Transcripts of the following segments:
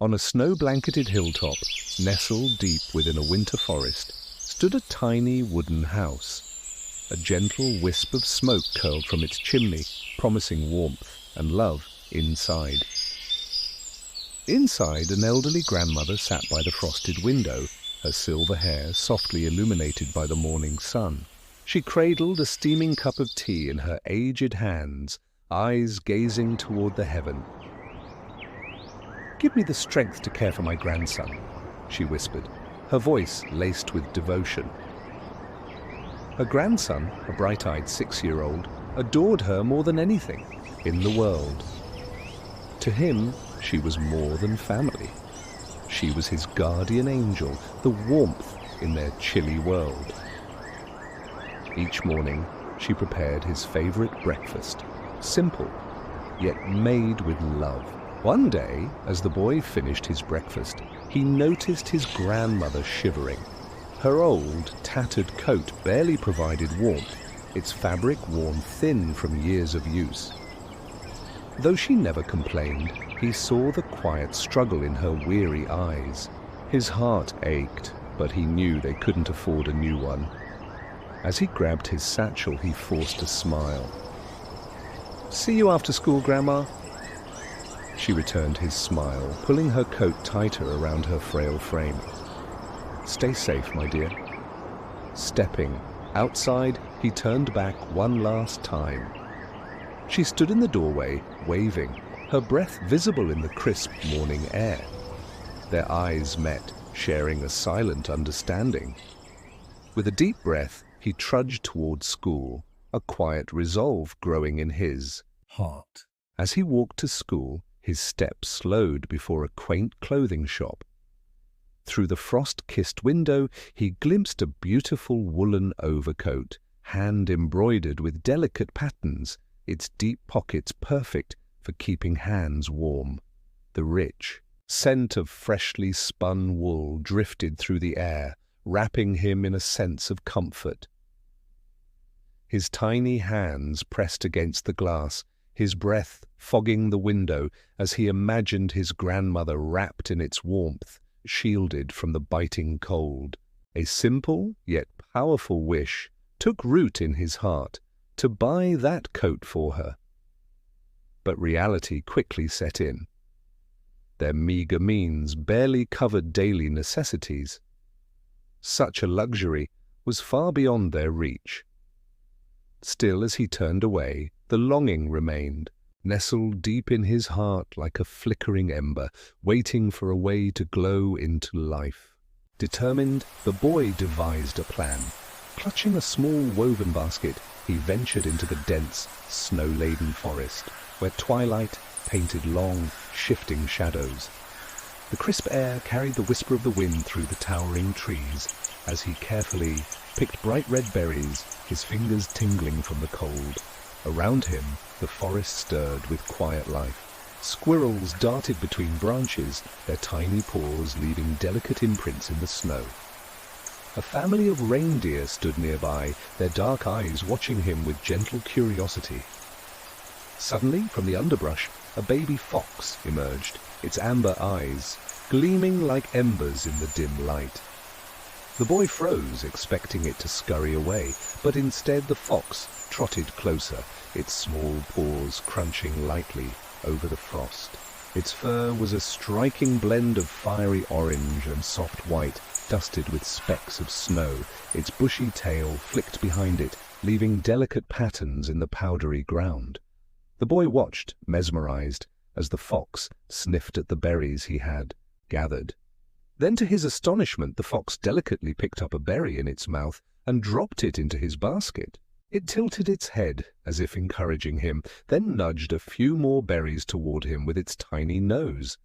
On a snow-blanketed hilltop, nestled deep within a winter forest, stood a tiny wooden house. A gentle wisp of smoke curled from its chimney, promising warmth and love inside. Inside, an elderly grandmother sat by the frosted window, her silver hair softly illuminated by the morning sun. She cradled a steaming cup of tea in her aged hands, eyes gazing toward the heaven. "Give me the strength to care for my grandson," she whispered, her voice laced with devotion. Her grandson, a bright-eyed 6-year-old, adored her more than anything in the world. To him, she was more than family. She was his guardian angel, the warmth in their chilly world. Each morning, she prepared his favorite breakfast, simple, yet made with love. One day, as the boy finished his breakfast, he noticed his grandmother shivering. Her old, tattered coat barely provided warmth, its fabric worn thin from years of use. Though she never complained, he saw the quiet struggle in her weary eyes. His heart ached, but he knew they couldn't afford a new one. As he grabbed his satchel, he forced a smile. "See you after school, Grandma." She returned his smile, pulling her coat tighter around her frail frame. "Stay safe, my dear." Stepping outside, he turned back one last time. She stood in the doorway, waving, her breath visible in the crisp morning air. Their eyes met, sharing a silent understanding. With a deep breath, he trudged toward school, a quiet resolve growing in his heart. As he walked to school, his steps slowed before a quaint clothing shop. Through the frost-kissed window, he glimpsed a beautiful woolen overcoat, hand-embroidered with delicate patterns, its deep pockets perfect for keeping hands warm. The rich scent of freshly spun wool drifted through the air, wrapping him in a sense of comfort. His tiny hands pressed against the glass, his breath fogging the window as he imagined his grandmother wrapped in its warmth, shielded from the biting cold. A simple yet powerful wish took root in his heart, to buy that coat for her. But reality quickly set in. Their meager means barely covered daily necessities. Such a luxury was far beyond their reach. Still, as he turned away, the longing remained, nestled deep in his heart like a flickering ember, waiting for a way to glow into life. Determined, the boy devised a plan. Clutching a small woven basket, he ventured into the dense, snow-laden forest, where twilight painted long, shifting shadows. The crisp air carried the whisper of the wind through the towering trees as he carefully picked bright red berries, his fingers tingling from the cold. Around him, the forest stirred with quiet life. Squirrels darted between branches, their tiny paws leaving delicate imprints in the snow. A family of reindeer stood nearby, their dark eyes watching him with gentle curiosity. Suddenly, from the underbrush, a baby fox emerged, its amber eyes gleaming like embers in the dim light. The boy froze, expecting it to scurry away, but instead the fox trotted closer, its small paws crunching lightly over the frost. Its fur was a striking blend of fiery orange and soft white, dusted with specks of snow, its bushy tail flicked behind it, leaving delicate patterns in the powdery ground. The boy watched, mesmerized, as the fox sniffed at the berries he had gathered. Then, to his astonishment, the fox delicately picked up a berry in its mouth and dropped it into his basket. It tilted its head, as if encouraging him, then nudged a few more berries toward him with its tiny nose.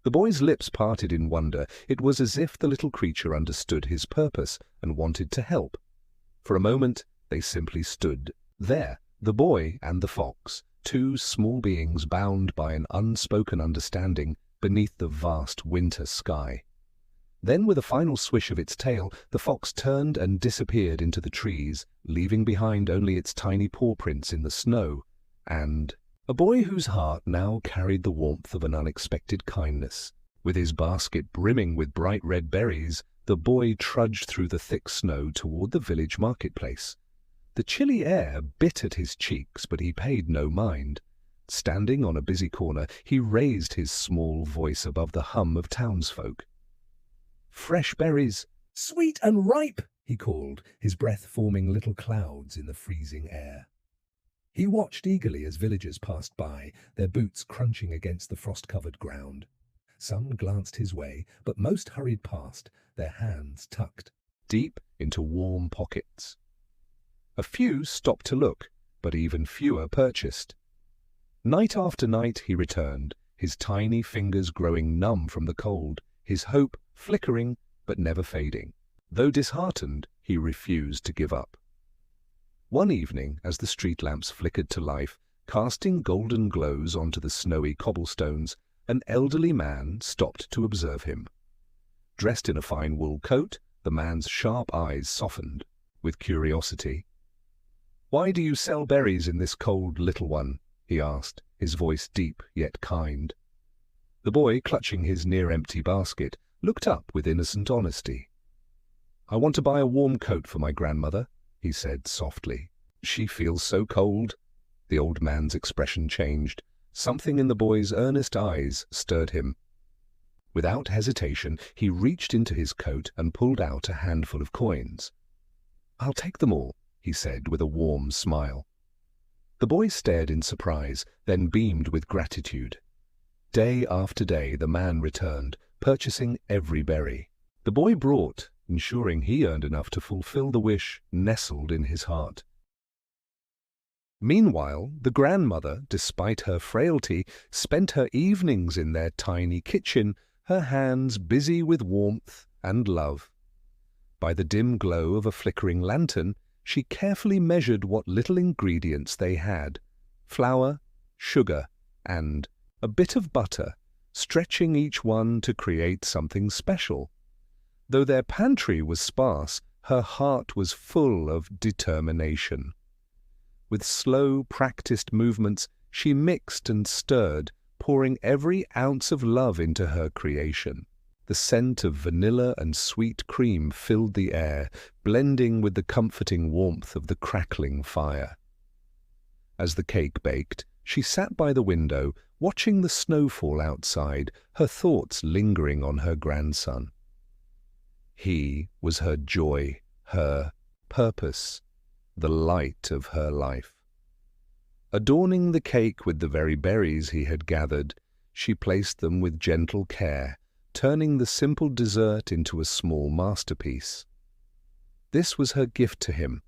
The boy's lips parted in wonder. It was as if the little creature understood his purpose and wanted to help. For a moment, they simply stood there, the boy and the fox, two small beings bound by an unspoken understanding beneath the vast winter sky. Then, with a final swish of its tail, the fox turned and disappeared into the trees, leaving behind only its tiny paw prints in the snow, and a boy whose heart now carried the warmth of an unexpected kindness. With his basket brimming with bright red berries, the boy trudged through the thick snow toward the village marketplace. The chilly air bit at his cheeks, but he paid no mind. Standing on a busy corner, he raised his small voice above the hum of townsfolk. "Fresh berries, sweet and ripe," he called, his breath forming little clouds in the freezing air. He watched eagerly as villagers passed by, their boots crunching against the frost-covered ground. Some glanced his way, but most hurried past, their hands tucked deep into warm pockets. A few stopped to look, but even fewer purchased. Night after night he returned, his tiny fingers growing numb from the cold, his hope flickering but never fading. Though disheartened, he refused to give up. One evening, as the street lamps flickered to life, casting golden glows onto the snowy cobblestones, an elderly man stopped to observe him. Dressed in a fine wool coat, the man's sharp eyes softened with curiosity. "Why do you sell berries in this cold, little one?" he asked, his voice deep yet kind. The boy, clutching his near-empty basket, looked up with innocent honesty. "I want to buy a warm coat for my grandmother," he said softly. "She feels so cold." The old man's expression changed. Something in the boy's earnest eyes stirred him. Without hesitation, he reached into his coat and pulled out a handful of coins. "I'll take them all," he said with a warm smile. The boy stared in surprise, then beamed with gratitude. Day after day the man returned, purchasing every berry. The boy brought, ensuring he earned enough to fulfill the wish nestled in his heart. Meanwhile, the grandmother, despite her frailty, spent her evenings in their tiny kitchen, her hands busy with warmth and love. By the dim glow of a flickering lantern, she carefully measured what little ingredients they had: flour, sugar, and a bit of butter, stretching each one to create something special. Though their pantry was sparse, her heart was full of determination. With slow, practiced movements, she mixed and stirred, pouring every ounce of love into her creation. The scent of vanilla and sweet cream filled the air, blending with the comforting warmth of the crackling fire. As the cake baked, she sat by the window, watching the snowfall outside, her thoughts lingering on her grandson. He was her joy, her purpose, the light of her life. Adorning the cake with the very berries he had gathered, she placed them with gentle care, turning the simple dessert into a small masterpiece. This was her gift to him,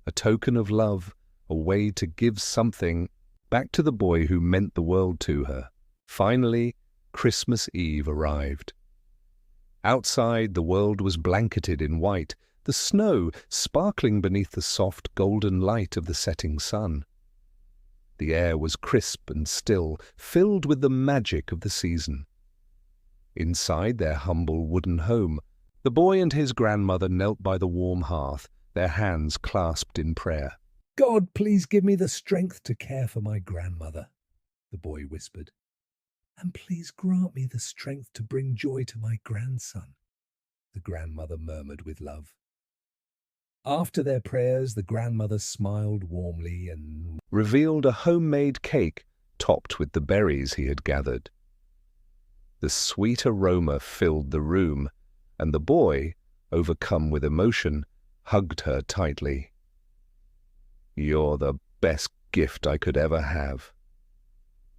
a token of love, a way to give something back to the boy who meant the world to her. Finally, Christmas Eve arrived. Outside, the world was blanketed in white, the snow sparkling beneath the soft golden light of the setting sun. The air was crisp and still, filled with the magic of the season. Inside their humble wooden home, the boy and his grandmother knelt by the warm hearth, their hands clasped in prayer. "God, please give me the strength to care for my grandmother," the boy whispered. "And please grant me the strength to bring joy to my grandson," the grandmother murmured with love. After their prayers, the grandmother smiled warmly and revealed a homemade cake topped with the berries he had gathered. The sweet aroma filled the room, and the boy, overcome with emotion, hugged her tightly. "You're the best gift I could ever have."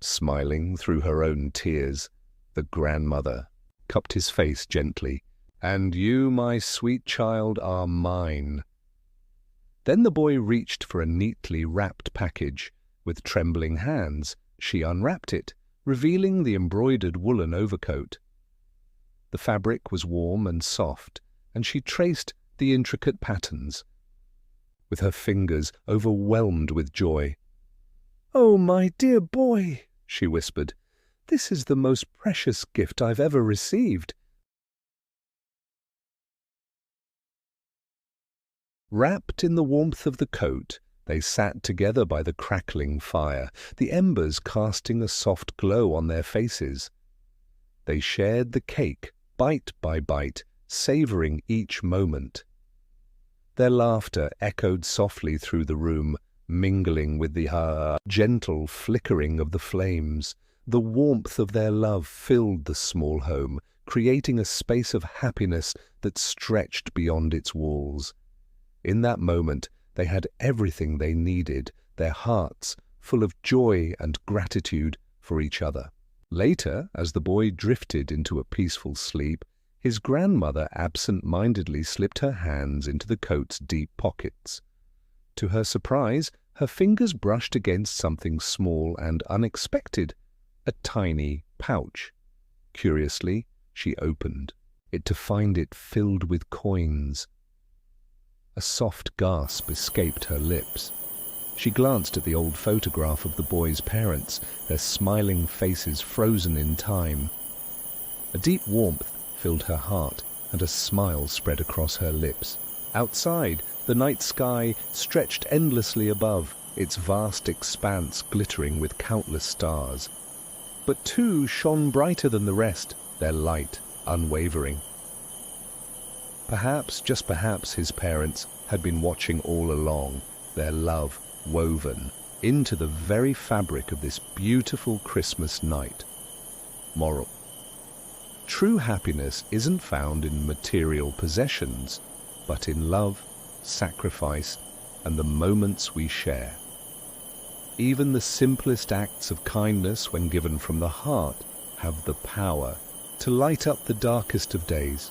Smiling through her own tears, the grandmother cupped his face gently. "And you, my sweet child, are mine." Then the boy reached for a neatly wrapped package. With trembling hands, she unwrapped it, revealing the embroidered woolen overcoat. The fabric was warm and soft, and she traced the intricate patterns, with her fingers overwhelmed with joy. "Oh, my dear boy," she whispered, "this is the most precious gift I've ever received." Wrapped in the warmth of the coat, they sat together by the crackling fire, the embers casting a soft glow on their faces. They shared the cake, bite by bite, savoring each moment. Their laughter echoed softly through the room, mingling with the gentle flickering of the flames. The warmth of their love filled the small home, creating a space of happiness that stretched beyond its walls. In that moment, they had everything they needed, their hearts full of joy and gratitude for each other. Later, as the boy drifted into a peaceful sleep, his grandmother absent-mindedly slipped her hands into the coat's deep pockets. To her surprise, her fingers brushed against something small and unexpected, a tiny pouch. Curiously, she opened it to find it filled with coins. A soft gasp escaped her lips. She glanced at the old photograph of the boy's parents, their smiling faces frozen in time. A deep warmth filled her heart, and a smile spread across her lips. Outside, the night sky stretched endlessly above, its vast expanse glittering with countless stars. But two shone brighter than the rest, their light unwavering. Perhaps, just perhaps, his parents had been watching all along, their love woven into the very fabric of this beautiful Christmas night. Moral: true happiness isn't found in material possessions, but in love, sacrifice, and the moments we share. Even the simplest acts of kindness, when given from the heart, have the power to light up the darkest of days.